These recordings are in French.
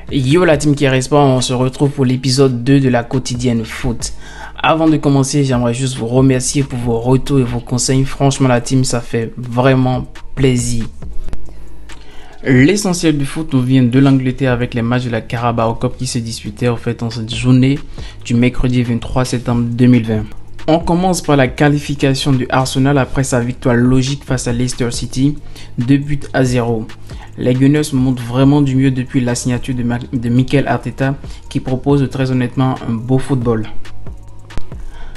Yo la team qui reste pas, on se retrouve pour l'épisode 2 de la quotidienne foot. Avant de commencer, j'aimerais juste vous remercier pour vos retours et vos conseils. Franchement la team, ça fait vraiment plaisir. L'essentiel du foot nous vient de l'Angleterre avec les matchs de la Carabao Cup qui se disputaient en cette journée du mercredi 23 septembre 2020. On commence par la qualification du Arsenal après sa victoire logique face à Leicester City, 2-0. Les Gunners montrent vraiment du mieux depuis la signature de Mikel Arteta qui propose très honnêtement un beau football.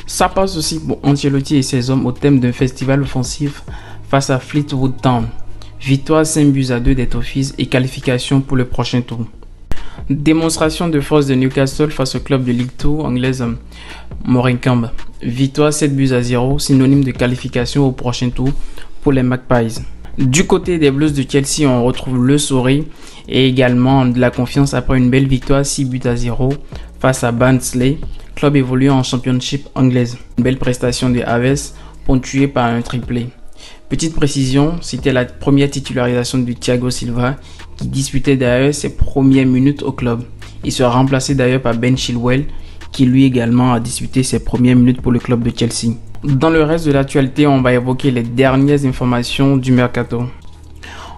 Ça passe aussi pour Ancelotti et ses hommes au thème d'un festival offensif face à Fleetwood Town. Victoire 5-2 des Toffees et qualification pour le prochain tour. Démonstration de force de Newcastle face au club de Ligue 2 anglaise Morecambe. Victoire 7-0, synonyme de qualification au prochain tour pour les Magpies. Du côté des Blues de Chelsea, on retrouve le sourire et également de la confiance après une belle victoire 6-0 face à Barnsley, club évoluant en Championship anglaise. Une belle prestation de Havertz ponctuée par un triplé. Petite précision, c'était la première titularisation de Thiago Silva qui disputait d'ailleurs ses premières minutes au club. Il sera remplacé d'ailleurs par Ben Chilwell qui lui également a disputé ses premières minutes pour le club de Chelsea. Dans le reste de l'actualité, on va évoquer les dernières informations du mercato.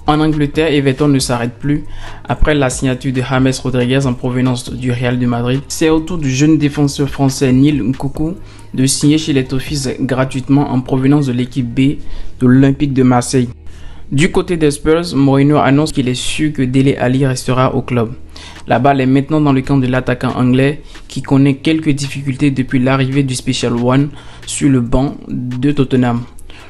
En Angleterre, Everton ne s'arrête plus. Après la signature de James Rodriguez en provenance du Real de Madrid, c'est au tour du jeune défenseur français Neil Nkoku de signer chez les Toffees gratuitement en provenance de l'équipe B de l'Olympique de Marseille. Du côté des Spurs, Mourinho annonce qu'il est sûr que Dele Alli restera au club. La balle est maintenant dans le camp de l'attaquant anglais qui connaît quelques difficultés depuis l'arrivée du Special One sur le banc de Tottenham.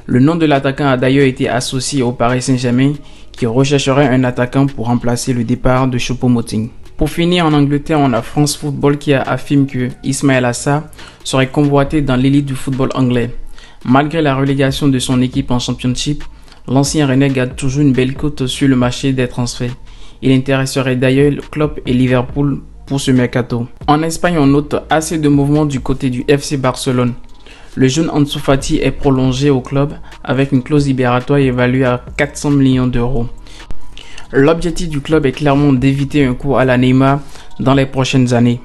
Le nom de l'attaquant a d'ailleurs été associé au Paris Saint-Germain qui rechercherait un attaquant pour remplacer le départ de Choupo-Moting. Pour finir en Angleterre, on a France Football qui affirme que Ismaïla Assar serait convoité dans l'élite du football anglais. Malgré la relégation de son équipe en Championship, l'ancien Rennais garde toujours une belle cote sur le marché des transferts. Il intéresserait d'ailleurs le Klopp et Liverpool pour ce mercato. En Espagne, on note assez de mouvements du côté du FC Barcelone. Le jeune Ansu Fati est prolongé au club avec une clause libératoire évaluée à 400 millions d'euros. L'objectif du club est clairement d'éviter un coup à la Neymar dans les prochaines années.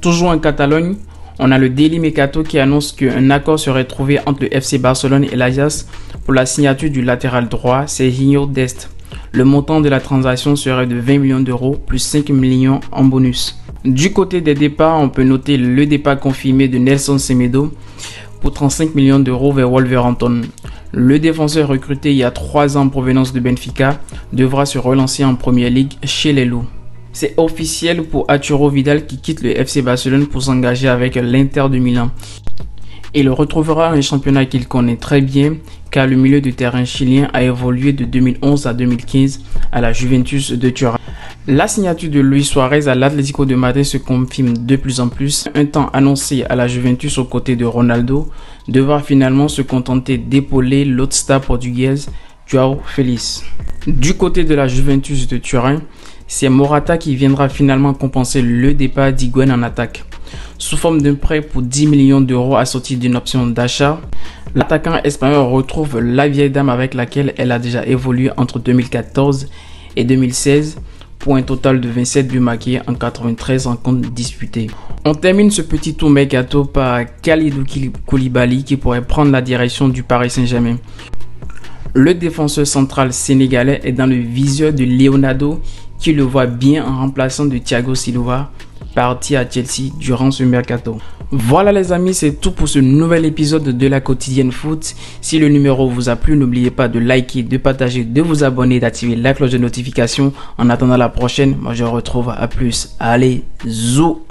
Toujours en Catalogne, on a le Daily Mercato qui annonce qu'un accord serait trouvé entre le FC Barcelone et l'Ajax pour la signature du latéral droit Serginho Dest. Le montant de la transaction serait de 20 millions d'euros plus 5 millions en bonus. Du côté des départs, on peut noter le départ confirmé de Nelson Semedo pour 35 millions d'euros vers Wolverhampton. Le défenseur recruté il y a 3 ans en provenance de Benfica devra se relancer en Premier League chez les Loups. C'est officiel pour Arturo Vidal qui quitte le FC Barcelone pour s'engager avec l'Inter de Milan. Il retrouvera un championnat qu'il connaît très bien car le milieu de terrain chilien a évolué de 2011 à 2015 à la Juventus de Turin. La signature de Luis Suarez à l'Atlético de Madrid se confirme de plus en plus. Un temps annoncé à la Juventus aux côtés de Ronaldo devra finalement se contenter d'épauler l'autre star portugaise João Félix. Du côté de la Juventus de Turin, c'est Morata qui viendra finalement compenser le départ d'Higuaín en attaque. Sous forme d'un prêt pour 10 millions d'euros assorti d'une option d'achat, l'attaquant espagnol retrouve la vieille dame avec laquelle elle a déjà évolué entre 2014 et 2016 pour un total de 27 buts marqués en 93 rencontres disputées. On termine ce petit tour mercato par Kalidou Koulibaly qui pourrait prendre la direction du Paris Saint-Germain. Le défenseur central sénégalais est dans le viseur de Leonardo qui le voit bien en remplaçant de Thiago Silva parti à Chelsea durant ce mercato. Voilà les amis, c'est tout pour ce nouvel épisode de la quotidienne foot. Si le numéro vous a plu, n'oubliez pas de liker, de partager, de vous abonner et d'activer la cloche de notification. En attendant la prochaine, moi je vous retrouve à plus. Allez, zou!